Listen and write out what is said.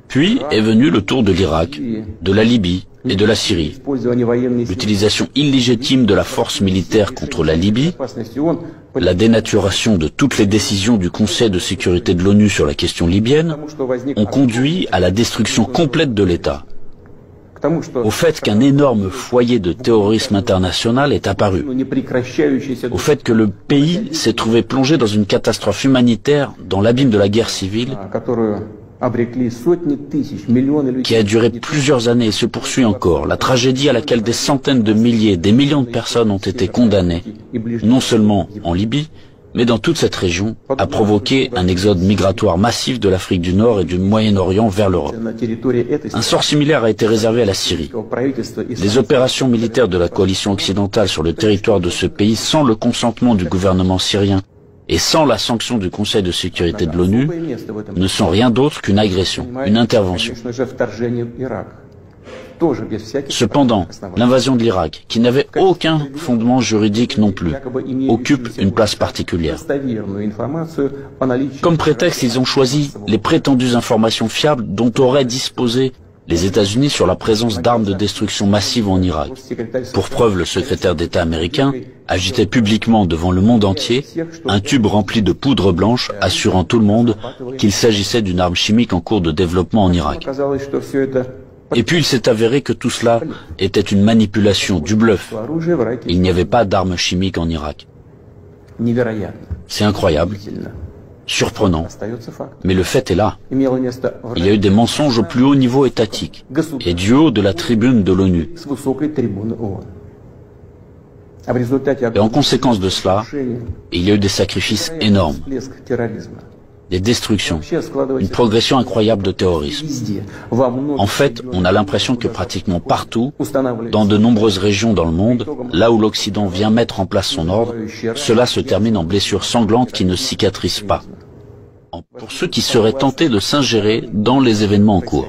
Puis est venu le tour de l'Irak, de la Libye et de la Syrie. L'utilisation illégitime de la force militaire contre la Libye, la dénaturation de toutes les décisions du Conseil de sécurité de l'ONU sur la question libyenne ont conduit à la destruction complète de l'État, au fait qu'un énorme foyer de terrorisme international est apparu, au fait que le pays s'est trouvé plongé dans une catastrophe humanitaire dans l'abîme de la guerre civile qui a duré plusieurs années et se poursuit encore, la tragédie à laquelle des centaines de milliers, des millions de personnes ont été condamnées, non seulement en Libye, mais dans toute cette région, a provoqué un exode migratoire massif de l'Afrique du Nord et du Moyen-Orient vers l'Europe. Un sort similaire a été réservé à la Syrie. Les opérations militaires de la coalition occidentale sur le territoire de ce pays, sans le consentement du gouvernement syrien et sans la sanction du Conseil de sécurité de l'ONU, ne sont rien d'autre qu'une agression, une intervention. Cependant, l'invasion de l'Irak, qui n'avait aucun fondement juridique non plus, occupe une place particulière. Comme prétexte, ils ont choisi les prétendues informations fiables dont auraient disposé les États-Unis sur la présence d'armes de destruction massive en Irak. Pour preuve, le secrétaire d'État américain agitait publiquement devant le monde entier un tube rempli de poudre blanche assurant tout le monde qu'il s'agissait d'une arme chimique en cours de développement en Irak. Et puis il s'est avéré que tout cela était une manipulation, du bluff. Il n'y avait pas d'armes chimiques en Irak. C'est incroyable, surprenant, mais le fait est là. Il y a eu des mensonges au plus haut niveau étatique et du haut de la tribune de l'ONU. Et en conséquence de cela, il y a eu des sacrifices énormes, des destructions, une progression incroyable de terrorisme. En fait, on a l'impression que pratiquement partout, dans de nombreuses régions dans le monde, là où l'Occident vient mettre en place son ordre, cela se termine en blessures sanglantes qui ne cicatrisent pas. Pour ceux qui seraient tentés de s'ingérer dans les événements en cours.